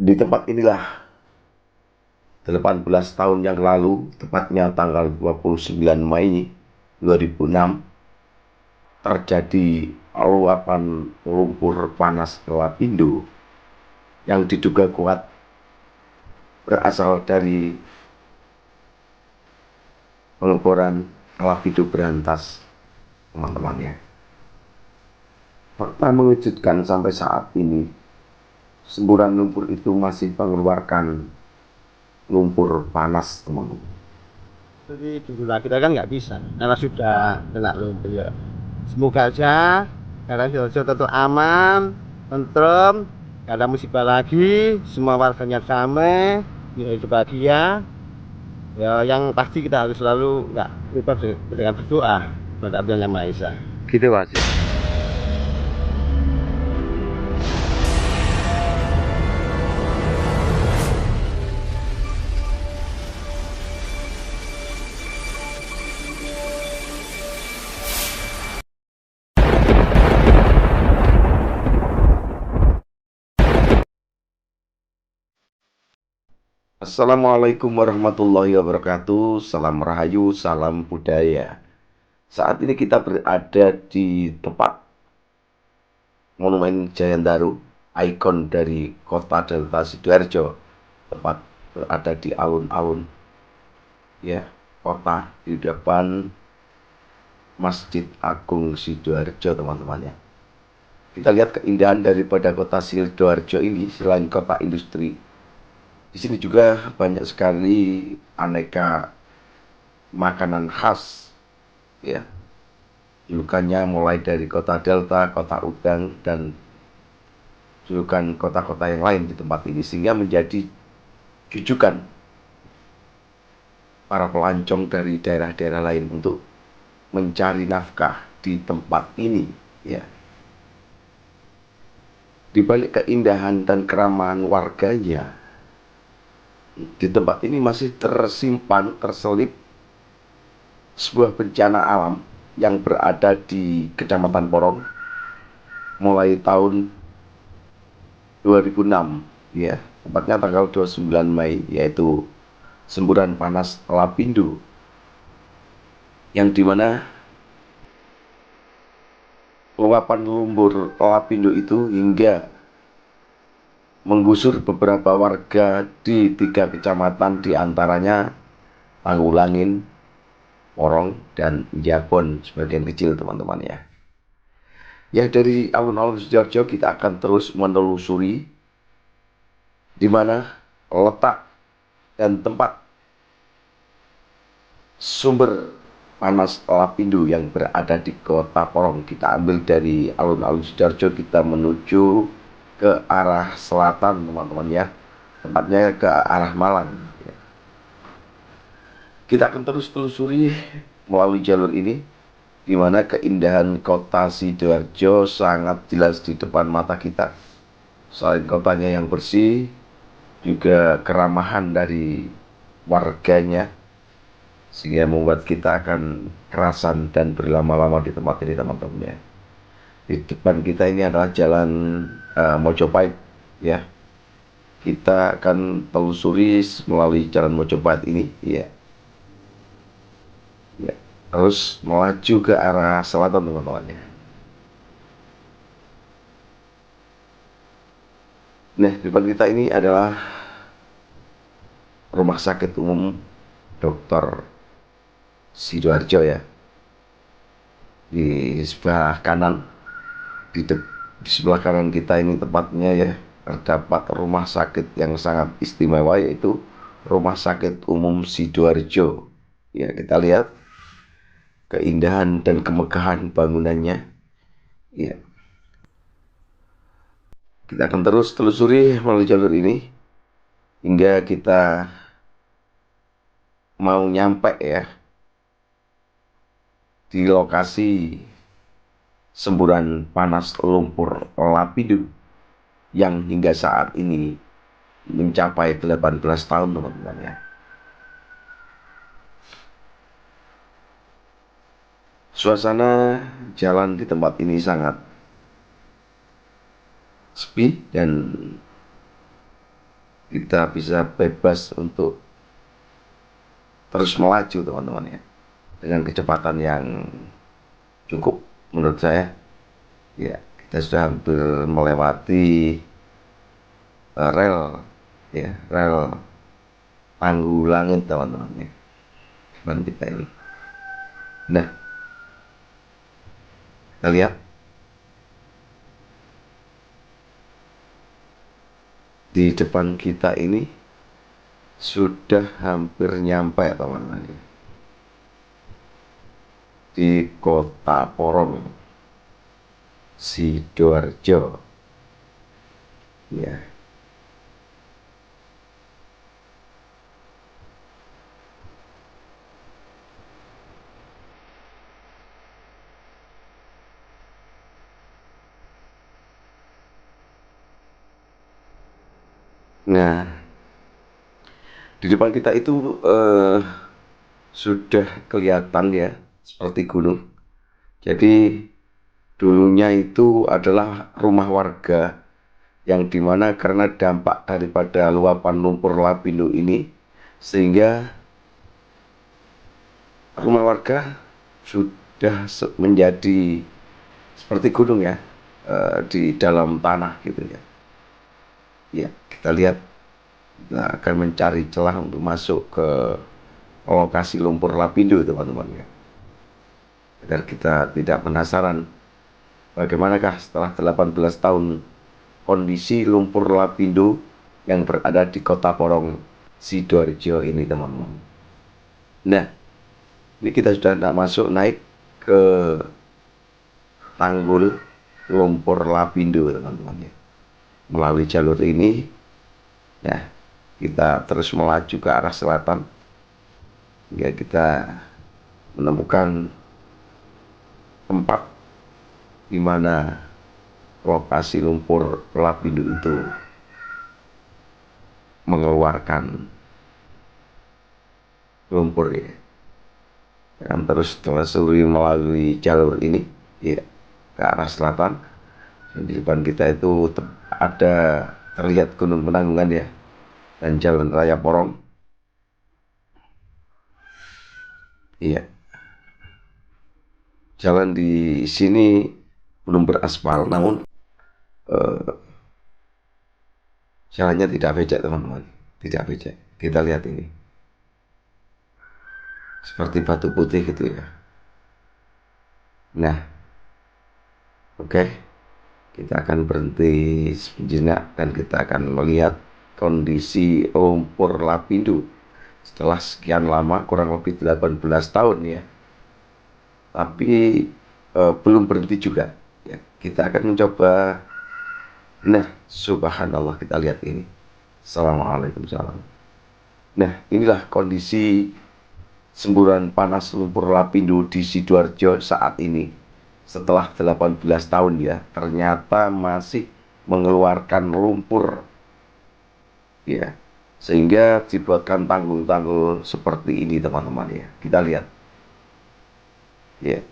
Di tempat inilah 18 tahun yang lalu, tepatnya tanggal 29 Mei 2006, terjadi luapan lumpur panas Lapindo yang diduga kuat berasal dari pengeboran Lapindo berantas, teman-temannya. Fakta mengejutkan sampai saat ini, semburan lumpur itu masih mengeluarkan lumpur panas, teman-teman. Jadi dulu kita kan nggak bisa karena sudah kena lumpur ya. Semoga aja karena Sidoarjo tetap aman, tentrem, gak ada musibah lagi, semua warganya damai, hidup bahagia. Ya yang pasti kita harus selalu nggak lupa dengan berdoa kepada Allah yang Maha Esa. Gitu Mas. Assalamualaikum warahmatullahi wabarakatuh. Salam Rahayu, salam budaya. Saat ini kita berada di tempat Monumen Jayandaru, ikon dari kota Delta Sidoarjo. Tempat berada di alun-alun ya, kota, di depan Masjid Agung Sidoarjo, teman-teman ya. Kita lihat keindahan daripada kota Sidoarjo ini selain kota industri. Di sini juga banyak sekali aneka makanan khas ya. Julukannya mulai dari kota Delta, kota udang, dan julukan kota-kota yang lain di tempat ini, sehingga menjadi jujukan para pelancong dari daerah-daerah lain untuk mencari nafkah di tempat ini ya. Di balik keindahan dan keramahan warganya, di tempat ini masih tersimpan, terselip sebuah bencana alam yang berada di Kecamatan Porong mulai tahun 2006 ya, tepatnya tanggal 29 Mei, yaitu semburan panas Lapindo, yang dimana luapan lumpur Lapindo itu hingga menggusur beberapa warga di 3 kecamatan, diantaranya Tanggulangin, Porong, dan Jabon sebagian kecil, teman-teman ya. Ya, dari alun-alun Sidoarjo kita akan terus menelusuri di mana letak dan tempat sumber panas Lapindo yang berada di kota Porong. Kita ambil dari alun-alun Sidoarjo, kita menuju ke arah selatan, teman-teman ya, tempatnya ke arah Malang ya. Kita akan terus telusuri melalui jalur ini, di mana keindahan kota Sidoarjo sangat jelas di depan mata kita. Selain kotanya yang bersih, juga keramahan dari warganya, sehingga membuat kita akan kerasan dan berlama-lama di tempat ini, teman-teman ya. Di depan kita ini adalah jalan Mojopahit ya. Kita akan telusuri melalui jalan Mojopahit ini ya. Ya, terus melaju ke arah selatan, teman-teman ya. Nah, di depan kita ini adalah Rumah Sakit Umum Dr. Sidoarjo ya. Di sebelah kanan, di sebelah kanan kita ini tepatnya ya, terdapat rumah sakit yang sangat istimewa, yaitu Rumah Sakit Umum Sidoarjo. Ya, kita lihat keindahan dan kemegahan bangunannya. Ya, kita akan terus telusuri melalui jalur ini hingga kita mau nyampe ya di lokasi semburan panas lumpur Lapindo yang hingga saat ini mencapai 18 tahun, teman-teman ya. Suasana jalan di tempat ini sangat sepi dan kita bisa bebas untuk terus melaju teman-teman ya, dengan kecepatan yang cukup menurut saya. Ya, kita sudah hampir melewati rel, ya, rel Tanggulangin teman-teman ya, depan kita ini. Nah, kita lihat di depan kita ini sudah hampir nyampe teman-teman ya, di Kota Porong, Sidoarjo ya. Nah, di depan kita itu sudah kelihatan ya seperti gunung. Jadi dulunya itu adalah rumah warga yang dimana karena dampak daripada luapan lumpur lapindo ini, sehingga rumah warga sudah menjadi seperti gunung ya, di dalam tanah gitu ya. Ya, kita lihat, kita akan mencari celah untuk masuk ke lokasi lumpur lapindo teman-teman ya, agar kita tidak penasaran bagaimanakah setelah 18 tahun kondisi lumpur lapindo yang berada di Kota Porong, Sidoarjo ini teman-teman. Nah, ini kita sudah masuk naik ke Tanggul Lumpur Lapindo teman-teman ya. Melalui jalur ini, ya, kita terus melaju ke arah selatan hingga kita menemukan tempat di mana lokasi lumpur lapindo itu mengeluarkan lumpur ya. Dan terus telusuri melalui jalur ini ya, ke arah selatan. Di depan kita itu ada terlihat Gunung Penanggungan ya, dan Jalan Raya Porong. Iya, jalan di sini belum beraspal, namun eh, jalannya tidak becek teman-teman, tidak becek. Kita lihat ini, seperti batu putih gitu ya. Nah, oke, kita akan berhenti sejenak dan kita akan melihat kondisi lumpur lapindo setelah sekian lama, kurang lebih 18 tahun ya. Tapi belum berhenti juga ya. Kita akan mencoba. Nah, subhanallah, kita lihat ini. Assalamualaikum salam. Nah, inilah kondisi semburan panas lumpur lapindo di Sidoarjo saat ini. Setelah 18 tahun ya, ternyata masih mengeluarkan lumpur ya. Sehingga dibuatkan tanggul-tanggul seperti ini teman-teman ya. Kita lihat ya.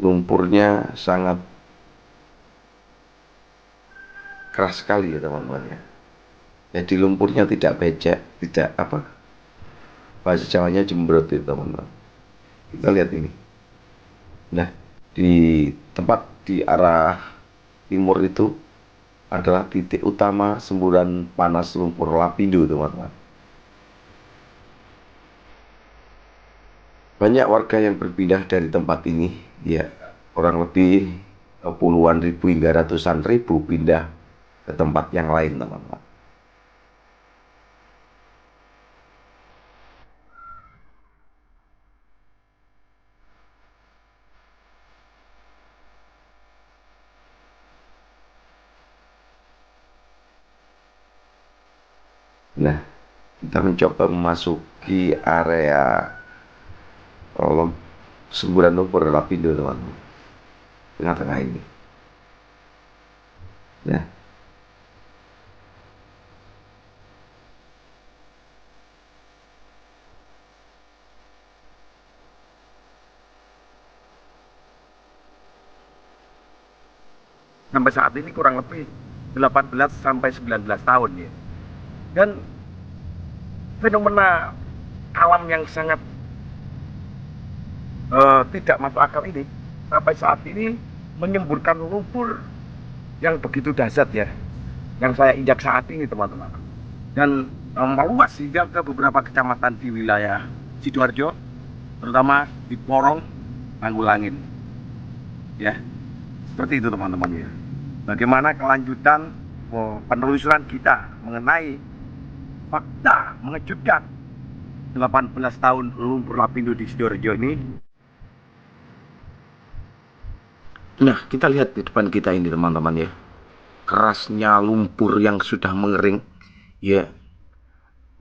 Lumpurnya sangat keras sekali ya teman-teman ya. Jadi lumpurnya tidak becek, tidak apa, bahasa Jawanya jembrot itu teman-teman. Kita lihat ini. Nah, di tempat di arah timur itu adalah titik utama semburan panas lumpur lapindo teman-teman. Banyak warga yang berpindah dari tempat ini ya, kurang lebih puluhan ribu hingga ratusan ribu pindah ke tempat yang lain teman-teman. Nah, kita mencoba memasuki area semburan lumpur lapindo teman-teman, tengah-tengah ini. Nah, sampai saat ini kurang lebih 18 sampai 19 tahun ya. Dan fenomena alam yang sangat tidak masuk akal ini sampai saat ini menyemburkan lumpur yang begitu dahsyat ya, yang saya injak saat ini teman-teman, dan meluas hingga ke beberapa kecamatan di wilayah Sidoarjo, terutama di Porong, Tanggulangin ya. Seperti itu teman-teman ya. Bagaimana kelanjutan penelusuran kita mengenai fakta mengejutkan 18 tahun lumpur lapindo di Sidoarjo ini. Nah, kita lihat di depan kita ini teman-teman ya, kerasnya lumpur yang sudah mengering ya,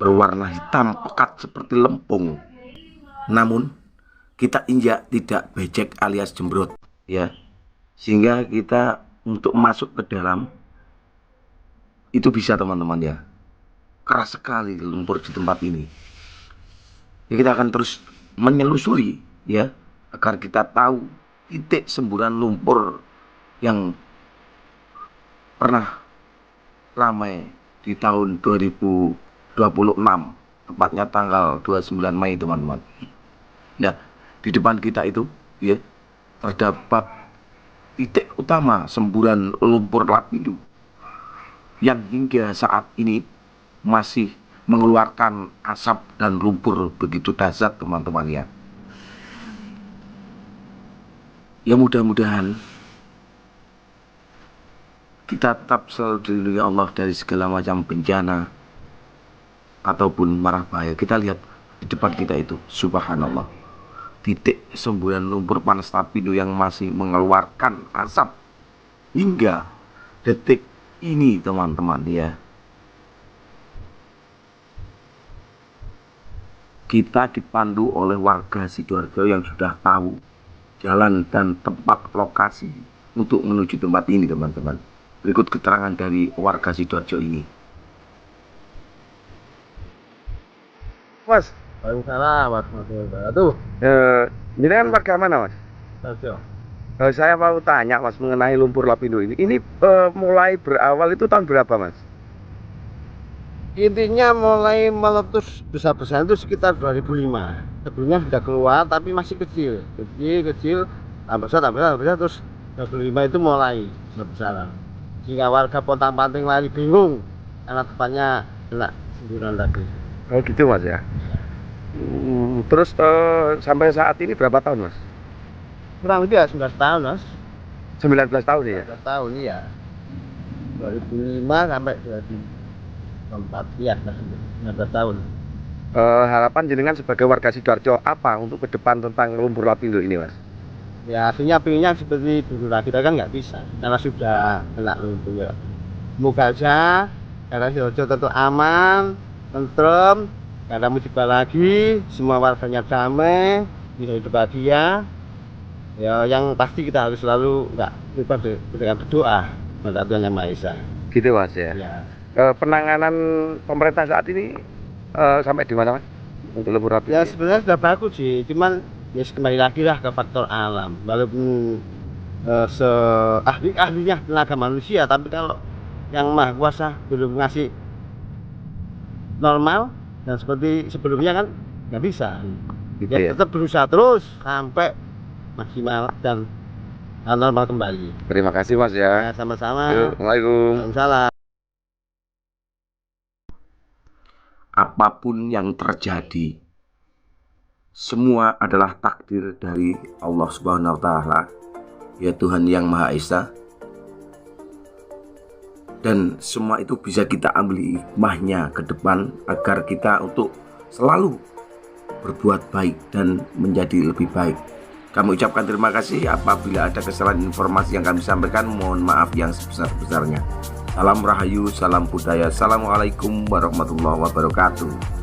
berwarna hitam pekat seperti lempung. Namun kita injak tidak becek alias jembrot ya, sehingga kita untuk masuk ke dalam itu bisa teman-teman ya. Keras sekali lumpur di tempat ini ya. Kita akan terus menyelusuri ya, agar kita tahu titik semburan lumpur yang pernah ramai di tahun 2026, tepatnya tanggal 29 Mei teman-teman. Nah, di depan kita itu ya, terdapat titik utama semburan lumpur lapindo yang hingga saat ini masih mengeluarkan asap dan lumpur begitu dahsyat teman-teman ya. Ya mudah-mudahan kita tetap selalu dilindungi Allah dari segala macam bencana ataupun marah bahaya. Kita lihat di depan kita itu, subhanallah, titik semburan lumpur panas lapindo yang masih mengeluarkan asap hingga detik ini teman-teman ya. Kita dipandu oleh warga Sidoarjo yang sudah tahu jalan dan tempat lokasi untuk menuju tempat ini teman-teman. Berikut keterangan dari warga Sidoarjo ini. Mas, Waalaikumsalam warahmatullahi wabarakatuh. ini kan warga mana mas? Sidoarjo. Saya mau tanya mas mengenai lumpur lapindo ini. Ini mulai berawal itu tahun berapa mas? Intinya mulai meletus besar-besaran itu sekitar 2005. Sebelumnya sudah keluar tapi masih kecil, tambah besar, terus 2005 itu mulai besar-besaran. Sehingga warga pontang-panting lari bingung karena tempatnya kena semburan tadi. Oh gitu mas ya. Terus sampai saat ini berapa tahun mas? Kurang lebih ya 19 tahun mas. 19 tahun ya? 19 tahun iya. 2005 sampai 2004 ya, 19 tahun. Harapan jenengan sebagai warga Sidoarjo apa untuk ke depan tentang lumpur lapindo ini mas? Ya aslinya pinginnya seperti dulu lagi, kita kan nggak bisa karena sudah kena lumpur ya. Semoga aja karena Sidoarjo tentu aman, tentrem, gak ada musibah lagi, semua warganya damai, bisa hidup bahagia. Ya yang pasti kita harus selalu nggak lupa dengan berdoa kepada Tuhan Yang Maha Esa. Gitu mas ya. Ya. Penanganan pemerintah saat ini sampai di mana mas? Untuk lumpur lapindo? Ya sebenarnya sudah bagus sih, cuman ya kembali lagi lah ke faktor alam. Walaupun ahlinya tenaga manusia, tapi kalau yang Maha Kuasa belum ngasih normal dan seperti sebelumnya kan nggak bisa. Gitu Ya ya? tetap berusaha terus sampai maksimal dan normal kembali. Terima kasih mas ya. Ya sama-sama. Assalamualaikum. Waalaikumsalam. Apapun yang terjadi, semua adalah takdir dari Allah Subhanahu wa Ta'ala, ya Tuhan Yang Maha Esa. Dan semua itu bisa kita ambil hikmahnya ke depan agar kita untuk selalu berbuat baik dan menjadi lebih baik. Kami ucapkan terima kasih. Apabila ada kesalahan informasi yang kami sampaikan, mohon maaf yang sebesar-besarnya. Salam Rahayu, salam budaya. Assalamualaikum warahmatullahi wabarakatuh.